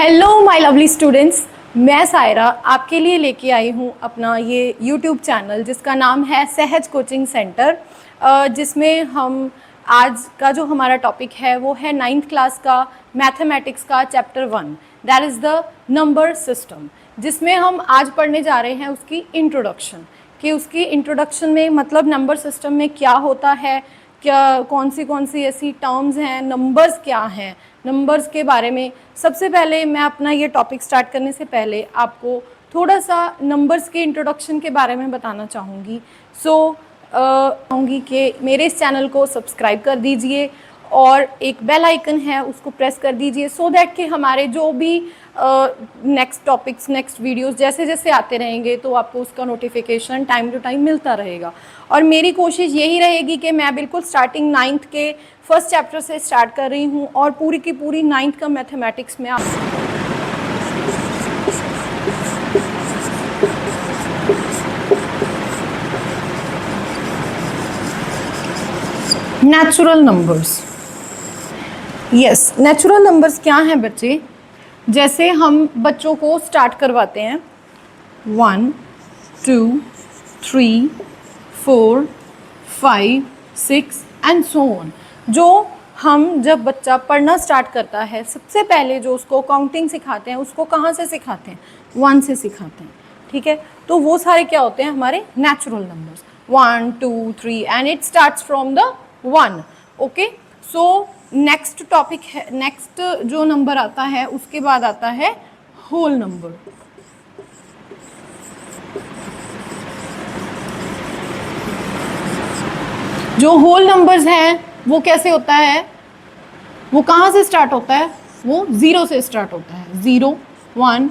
Hello my lovely students, मैं सायरा आपके लिए लेके आई हूँ अपना ये यूट्यूब चैनल जिसका नाम है सहज कोचिंग सेंटर, जिसमें हम आज का जो हमारा टॉपिक है वो है 9th क्लास का मैथमेटिक्स का chapter 1, that is the number system, जिसमें हम आज पढ़ने जा रहे हैं उसकी इंट्रोडक्शन कि उसकी इंट्रोडक्शन में मतलब नंबर सिस्टम में क्या होता है, क्या कौन सी ऐसी टर्म्स हैं, नंबर्स क्या हैं, नंबर्स के बारे में। सबसे पहले मैं अपना ये टॉपिक स्टार्ट करने से पहले आपको थोड़ा सा नंबर्स के इंट्रोडक्शन के बारे में बताना चाहूँगी। चाहूँगी कि मेरे इस चैनल को सब्सक्राइब कर दीजिए और एक बेल आइकन है उसको प्रेस कर दीजिए सो दैट कि हमारे जो भी नेक्स्ट टॉपिक्स, नेक्स्ट वीडियोस जैसे जैसे आते रहेंगे तो आपको उसका नोटिफिकेशन टाइम टू टाइम मिलता रहेगा। और मेरी कोशिश यही रहेगी कि मैं बिल्कुल स्टार्टिंग 9th के फर्स्ट चैप्टर से स्टार्ट कर रही हूँ और पूरी की पूरी 9th का मैथमेटिक्स में natural numbers. Yes, natural numbers क्या हैं बच्चे? जैसे हम बच्चों को स्टार्ट करवाते हैं 1 2 3 4 5 6 एंड सो ऑन। जो हम जब बच्चा पढ़ना स्टार्ट करता है सबसे पहले जो उसको काउंटिंग सिखाते हैं उसको कहाँ से सिखाते हैं? 1 से सिखाते हैं, ठीक है। तो वो सारे क्या होते हैं? हमारे natural numbers 1 2 3 and it starts from the 1। Okay, so next topic है, नेक्स्ट जो नंबर आता है उसके बाद आता है होल नंबर। जो होल नंबर्स हैं वो कैसे होता है? वो कहाँ से स्टार्ट होता है? वो 0 से स्टार्ट होता है। 0 1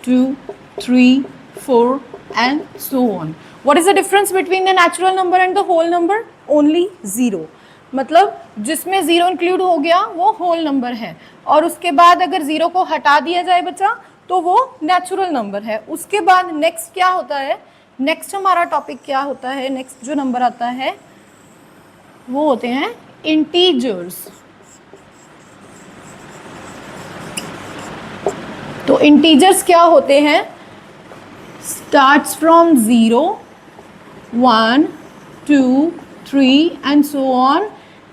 2 3 4 and so on. What is the difference between the natural number and the whole number? Only 0। मतलब जिसमें 0 इंक्लूड हो गया वो होल नंबर है, और उसके बाद अगर 0 को हटा दिया जाए बच्चा तो वो नेचुरल नंबर है। उसके बाद नेक्स्ट क्या होता है? नेक्स्ट हमारा टॉपिक क्या होता है? नेक्स्ट जो नंबर आता है वो होते हैं इंटीजर्स। तो इंटीजर्स क्या होते हैं? Starts from 0 1 2 3 and so on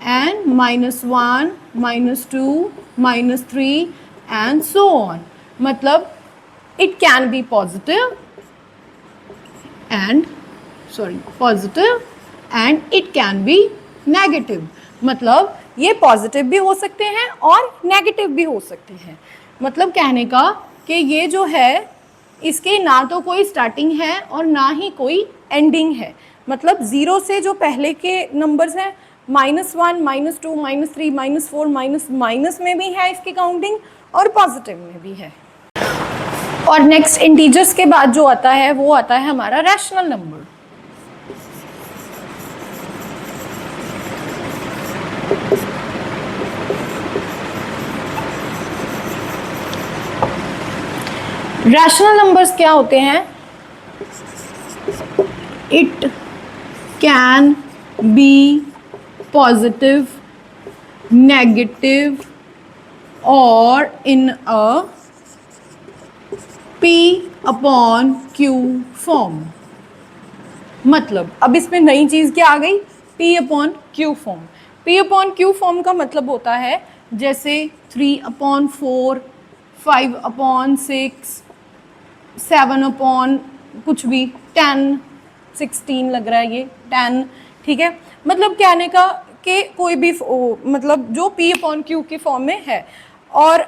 and -1 -2 -3 and so on। मतलब it can be positive and it can be negative। मतलब ये पॉजिटिव भी हो सकते हैं और नेगेटिव भी हो सकते हैं। मतलब कहने का कि ये जो है इसके ना तो कोई स्टार्टिंग है और ना ही कोई एंडिंग है। मतलब 0 से जो पहले के नंबर्स हैं -1 -2 -3 -4 माइनस में भी है इसकी काउंटिंग और पॉजिटिव में भी है। और नेक्स्ट इंटीजर्स के बाद जो आता है वो आता है हमारा रैशनल नंबर। रैशनल नंबर्स क्या होते हैं? It can be positive, negative और इन अ P/Q फॉर्म। मतलब अब इसमें नई चीज़ क्या आ गई? P/Q form. P/Q फॉर्म का मतलब होता है जैसे 3/4 5/6 7/ कुछ भी 10 16 लग रहा है ये 10, ठीक है। मतलब कहने का कि कोई भी मतलब जो P/Q की फॉर्म में है। और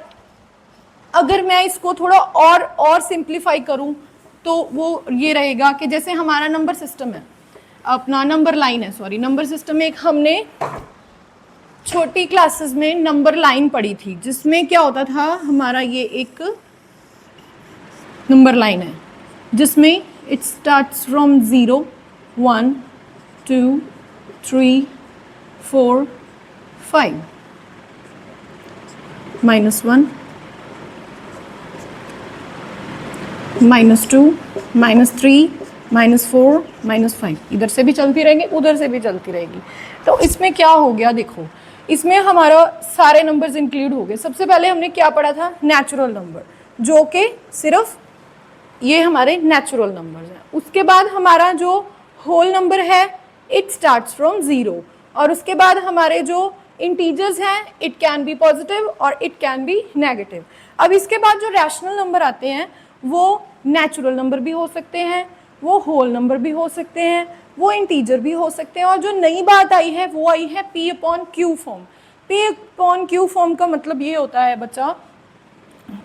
अगर मैं इसको थोड़ा और सिंप्लीफाई करूं तो वो ये रहेगा कि जैसे हमारा नंबर सिस्टम है, अपना नंबर लाइन है, नंबर सिस्टम में एक हमने छोटी क्लासेस में नंबर लाइन पढ़ी थी जिसमें क्या होता था, हमारा ये एक नंबर लाइन है जिसमें इट स्टार्ट्स फ्रॉम 0 1 2 3 4 5 -1 -2 -3 -4 -5, इधर से भी चलती रहेंगी उधर से भी चलती रहेगी। तो इसमें क्या हो गया? देखो इसमें हमारा सारे नंबर्स इंक्लूड हो गए। सबसे पहले हमने क्या पढ़ा था? Natural number. जो कि सिर्फ ये हमारे नेचुरल नंबर्स हैं। उसके बाद हमारा जो होल नंबर है इट स्टार्ट्स फ्रॉम 0, और उसके बाद हमारे जो इंटीजर्स हैं इट कैन बी पॉजिटिव और इट कैन बी नेगेटिव। अब इसके बाद जो रैशनल नंबर आते हैं वो नेचुरल नंबर भी हो सकते हैं, वो होल नंबर भी हो सकते हैं, वो इंटीजर भी हो सकते हैं, और जो नई बात आई है वो आई है P upon Q form. P upon Q form का मतलब ये होता है बच्चा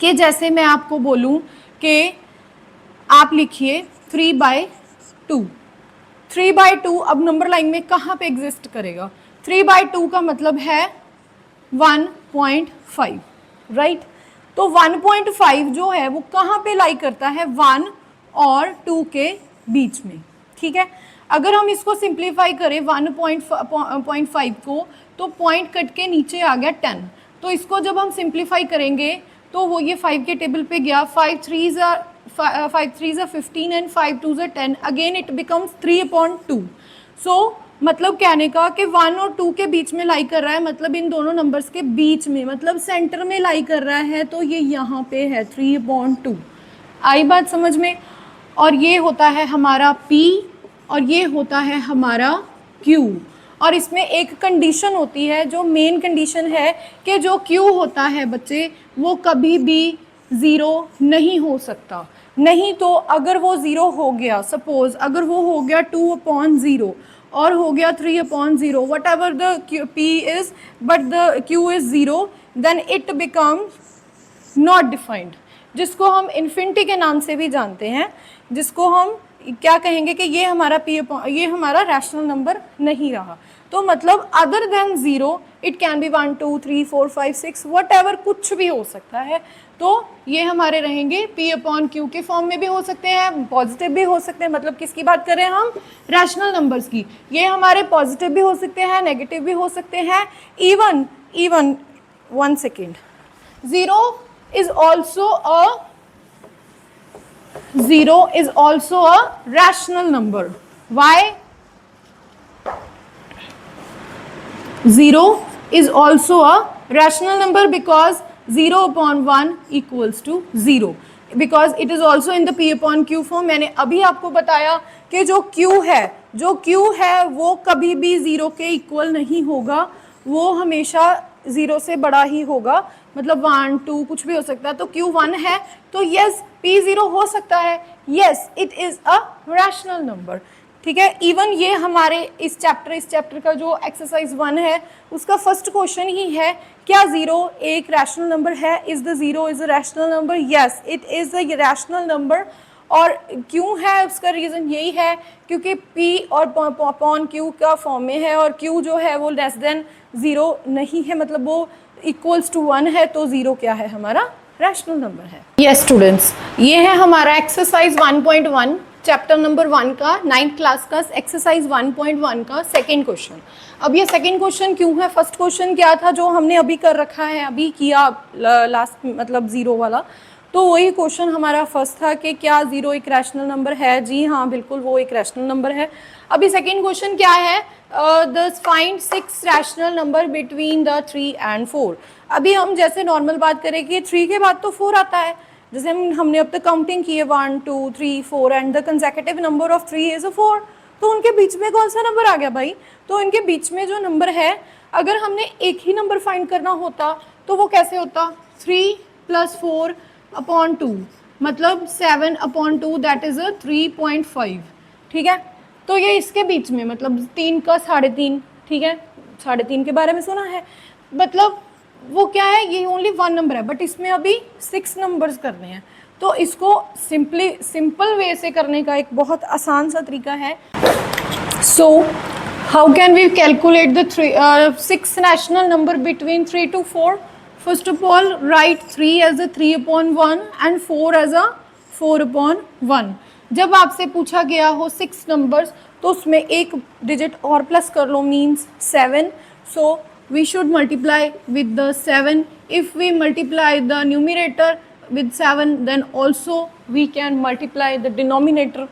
कि जैसे मैं आपको बोलूं कि आप लिखिए 3/2। 3/2 अब नंबर लाइन में कहाँ पे एग्जिस्ट करेगा? 3/2 का मतलब है 1.5, राइट? तो 1.5 जो है वो कहाँ पे लाई करता है? 1 और 2 के बीच में, ठीक है। अगर हम इसको सिंप्लीफाई करें 1.5 को, तो पॉइंट कट के नीचे आ गया 10। तो इसको जब हम सिंप्लीफाई करेंगे तो वो ये 5 के टेबल पे गया, 5 3s are 15 and 5 2s are 10, again it becomes 3/2। सो मतलब कहने का कि 1 और 2 के बीच में लाई कर रहा है, मतलब इन दोनों नंबर्स के बीच में, मतलब सेंटर में लाई कर रहा है, तो ये यहाँ पे है 3/2। आई बात समझ में? और ये होता है हमारा P और ये होता है हमारा Q। और इसमें एक कंडीशन होती है, जो मेन कंडीशन है कि जो Q होता है बच्चे वो कभी भी 0 नहीं हो सकता। नहीं तो अगर वो 0 हो गया, सपोज अगर वो हो गया 2/0 और हो गया 3/0, whatever the P is but the Q is 0, then it becomes not defined, जिसको हम इन्फिनिटी के नाम से भी जानते हैं, जिसको हम क्या कहेंगे कि ये हमारा ये हमारा रैशनल नंबर नहीं रहा। तो मतलब other than 0 it can be 1 2 3 4 5 6 what ever, कुछ भी हो सकता है। तो ये हमारे रहेंगे P/Q के फॉर्म में भी हो सकते हैं, पॉजिटिव भी हो सकते हैं। मतलब किसकी बात कर रहे हैं हम? रैशनल नंबर्स की। ये हमारे पॉजिटिव भी हो सकते हैं, नेगेटिव भी हो सकते हैं, even 1 second, 0 is also a rational number. Why? 0 is also a rational number because 0/1 equals to 0, because it is also in the P/Q form. मैंने अभी आपको बताया कि जो Q है वो कभी भी 0 के इक्वल नहीं होगा, वो हमेशा 0 से बड़ा ही होगा, मतलब 1 2 कुछ भी हो सकता है। तो Q 1 है तो यस P 0 हो सकता है, yes it is a rational number, ठीक है। इवन ये हमारे इस चैप्टर का जो एक्सरसाइज 1 है उसका फर्स्ट क्वेश्चन ही है, क्या 0 एक रैशनल नंबर है? Is the 0 is a rational number? Yes it is a rational number. और क्यों है उसका रीज़न यही है क्योंकि P और अपॉन Q का फॉर्म में है, और Q जो है वो लेस देन 0 नहीं है, मतलब वो इक्वल्स टू 1 है, तो 0 क्या है? हमारा रैशनल नंबर है। यस स्टूडेंट्स, ये है हमारा एक्सरसाइज 1.1 चैप्टर नंबर 1 का 9th क्लास का एक्सरसाइज 1.1 का सेकेंड क्वेश्चन। अब ये सेकेंड क्वेश्चन क्यों है? फर्स्ट क्वेश्चन क्या था जो हमने अभी कर रखा है, अभी किया लास्ट, मतलब 0 वाला, तो वही क्वेश्चन हमारा फर्स्ट था कि क्या 0 एक रैशनल नंबर है? जी हाँ, बिल्कुल वो एक रैशनल नंबर है। अभी सेकेंड क्वेश्चन क्या है? The find 6 rational number between the 3 and 4। अभी हम जैसे नॉर्मल बात करें कि 3 के बाद तो 4 आता है, जैसे हमने अब तक काउंटिंग की है 1 2 3 4 and the consecutive number of 3 is 4। तो उनके बीच में कौन सा नंबर आ गया भाई? तो इनके बीच में जो नंबर है, अगर हमने एक ही नंबर फाइंड करना होता तो वो कैसे होता? 3 + 4/2, मतलब 7/2, दैट इज अ 3.5, ठीक है। तो ये इसके बीच में, मतलब 3 का 3.5, ठीक है, 3.5 के बारे में सुना है, मतलब वो क्या है? ये ओनली 1 नंबर है, बट इसमें अभी 6 नंबर्स करने हैं। तो इसको सिंपल वे से करने का एक बहुत आसान सा तरीका है। So how can we calculate the 6 rational number between 3 to 4? First of all, write 3 as a 3/1 and 4 as a 4/1। जब आपसे पूछा गया हो 6 नंबर्स तो उसमें एक डिजिट और प्लस कर लो, means 7। So we should multiply with the 7. If we multiply the numerator with 7, then also we can multiply the denominator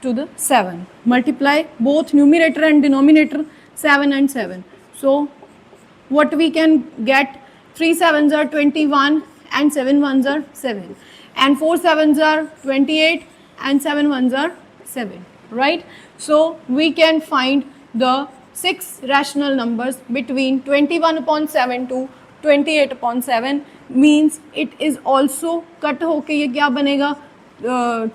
to the 7. Multiply both numerator and denominator, 7 and 7. So what we can get? 3 7s are 21 and 7 ones are 7, and 4 sevens are 28, and 7 ones are 7, right? So we can find the 6 rational numbers between 21/7 to 28/7, means it is also cut होके ये क्या बनेगा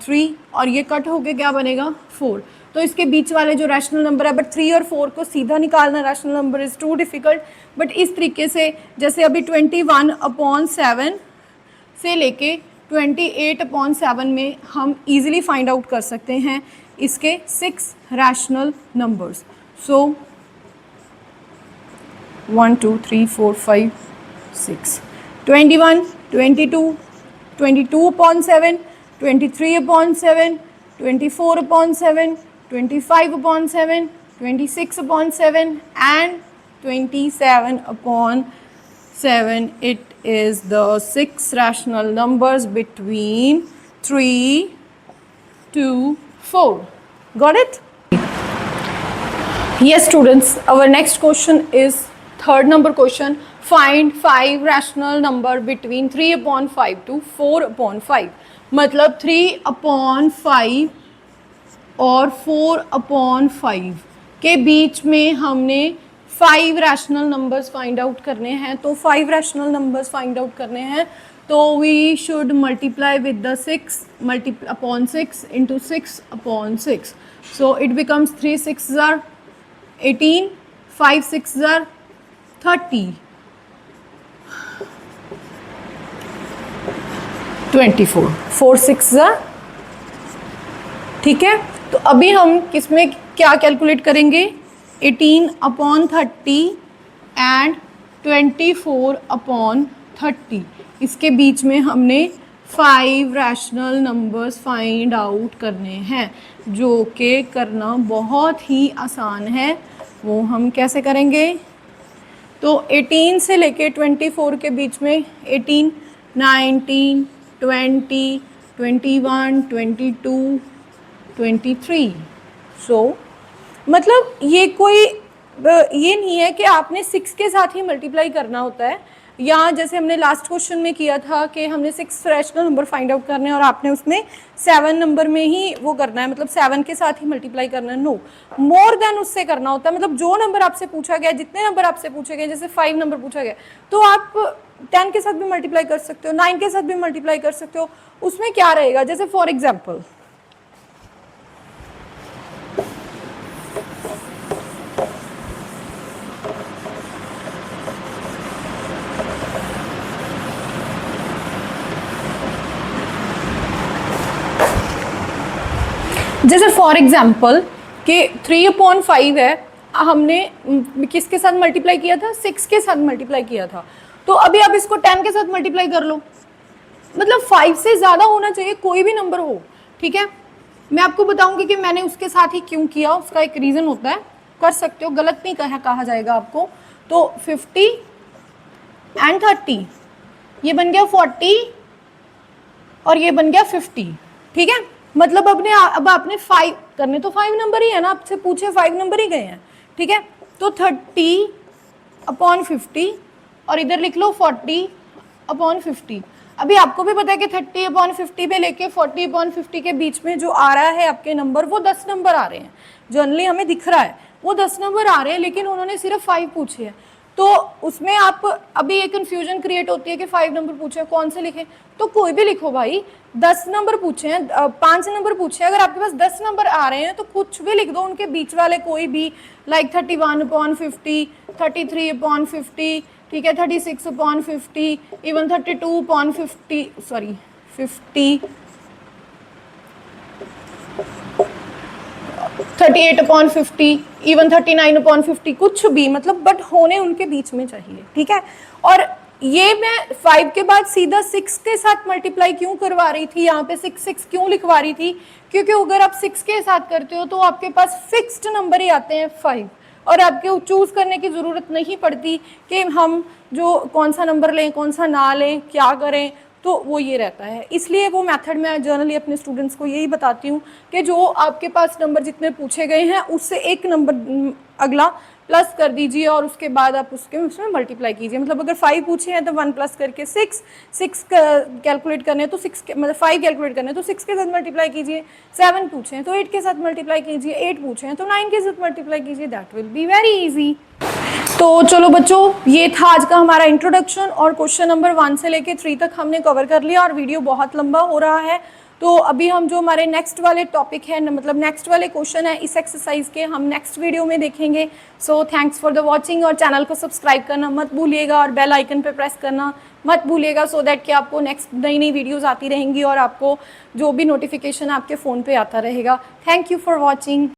3, और ये cut होके क्या बनेगा 4. तो इसके बीच वाले जो रैशनल नंबर है, बट 3 और 4 को सीधा निकालना rational number is too difficult. But इस तरीके से जैसे अभी 21/7 से लेके 28/7 में हम इजीली फाइंड आउट कर सकते हैं इसके 6 rational numbers. So 1 2 3 4 5 6, 21, 22, 22/7, 23/7, 24/7, 25/7, 26/7 and 27/7. It is the 6 rational numbers between 3 to 4. Got it? Yes students, our next question is third number question. Find 5 rational number between 3/5 to 4/5. मतलब 3/5 और 4/5 के बीच में हमने 5 रैशनल नंबर्स फाइंड आउट करने हैं. तो 5 rational numbers find out करने हैं तो we should multiply with the 6/6 into 6/6. So it becomes 3 6s are 18, 5 6s are 30, 24, 4 6s are. ठीक है, तो अभी हम किसमें क्या कैलकुलेट करेंगे 18/30 एंड 24/30. इसके बीच में हमने 5 रैशनल नंबर्स फाइंड आउट करने हैं, जो कि करना बहुत ही आसान है. वो हम कैसे करेंगे, तो 18 से लेके 24 के बीच में 18, 19, 20, 21, 22, 23. सो मतलब ये कोई ये नहीं है कि आपने 6 के साथ ही मल्टीप्लाई करना होता है, या जैसे हमने लास्ट क्वेश्चन में किया था कि हमने 6 रैशनल नंबर फाइंड आउट करने हैं और आपने उसमें 7 नंबर में ही वो करना है, मतलब 7 के साथ ही मल्टीप्लाई करना है. नो, मोर देन उससे करना होता है. मतलब जो नंबर आपसे पूछा गया, जितने नंबर आपसे पूछे गए, जैसे 5 नंबर पूछा गया तो आप 10 के साथ भी मल्टीप्लाई कर सकते हो, 9 के साथ भी मल्टीप्लाई कर सकते हो. उसमें क्या रहेगा, जैसे फॉर एग्जाम्पल कि 3/5 है, हमने किसके साथ मल्टीप्लाई किया था, 6 के साथ मल्टीप्लाई किया था. तो अभी आप इसको 10 के साथ मल्टीप्लाई कर लो, मतलब 5 से ज़्यादा होना चाहिए, कोई भी नंबर हो. ठीक है, मैं आपको बताऊंगी कि मैंने उसके साथ ही क्यों किया, उसका एक रीज़न होता है. कर सकते हो, गलत नहीं कहा जाएगा आपको. तो 50 एंड 30, ये बन गया 40 और ये बन गया 50. ठीक है, मतलब अब आपने 5 करने तो 5 नंबर ही है ना, आपसे पूछे 5 नंबर ही गए हैं. ठीक है, तो 30/50 और इधर लिख लो 40/50. अभी आपको भी पता है कि 30/50 पे लेके 40/50 के बीच में जो आ रहा है आपके नंबर, वो 10 नंबर आ रहे हैं. जनरली हमें दिख रहा है वो 10 नंबर आ रहे हैं, लेकिन उन्होंने सिर्फ 5 पूछे हैं. तो उसमें आप अभी एक कन्फ्यूजन क्रिएट होती है कि 5 नंबर पूछे हैं, कौन से लिखें. तो कोई भी लिखो भाई, 10 नंबर पूछे हैं, 5 नंबर पूछे हैं, अगर आपके पास 10 नंबर आ रहे हैं तो कुछ भी लिख दो, उनके बीच वाले कोई भी, लाइक 31/50, 33/50, ठीक है, 36/50, इवन 32/50, सॉरी 50, 38/50, इवन 39/50, कुछ भी, मतलब बट होने उनके बीच में चाहिए. ठीक है, और ये मैं 5 के बाद सीधा 6 के साथ मल्टीप्लाई क्यों करवा रही थी, यहाँ पे 6 क्यों लिखवा रही थी, क्योंकि अगर आप 6 के साथ करते हो तो आपके पास फिक्स्ड नंबर ही आते हैं 5, और आपके चूज़ करने की ज़रूरत नहीं पड़ती कि हम जो कौन सा नंबर लें, कौन सा ना लें, क्या करें. तो वो ये रहता है. इसलिए वो मेथड मैं जनरली अपने स्टूडेंट्स को यही बताती हूँ कि जो आपके पास नंबर जितने पूछे गए हैं उससे एक नंबर अगला प्लस कर दीजिए और उसके बाद आप उसमें मल्टीप्लाई कीजिए। मतलब अगर 5 पूछे हैं तो 1 प्लस करके 6 कैलकुलेट करने हैं तो 6 मतलब 5 कैलकुलेट करने हैं तो 6 के साथ मल्टीप्लाई कीजिए। 7 पूछे हैं तो 8 के साथ मल्टीप्लाई कीजिए। 8 पूछे हैं तो 9 के साथ मल्टीप्लाई कीजिए। That will be very easy. तो चलो बच्चों, ये था आज का हमारा इंट्रोडक्शन और क्वेश्चन नंबर 1 से लेके 3 तक हमने कवर कर लिया और वीडियो बहुत लंबा हो रहा है। तो अभी हम जो हमारे नेक्स्ट वाले टॉपिक है, मतलब नेक्स्ट वाले क्वेश्चन है इस एक्सरसाइज के, हम नेक्स्ट वीडियो में देखेंगे। So thanks for the watching और चैनल को सब्सक्राइब करना मत भूलिएगा और बेल आइकन पे प्रेस करना मत भूलिएगा, सो दैट कि आपको नेक्स्ट नई नई वीडियोस आती रहेंगी और आपको जो भी नोटिफिकेशन आपके फ़ोन पे आता रहेगा। Thank you for watching.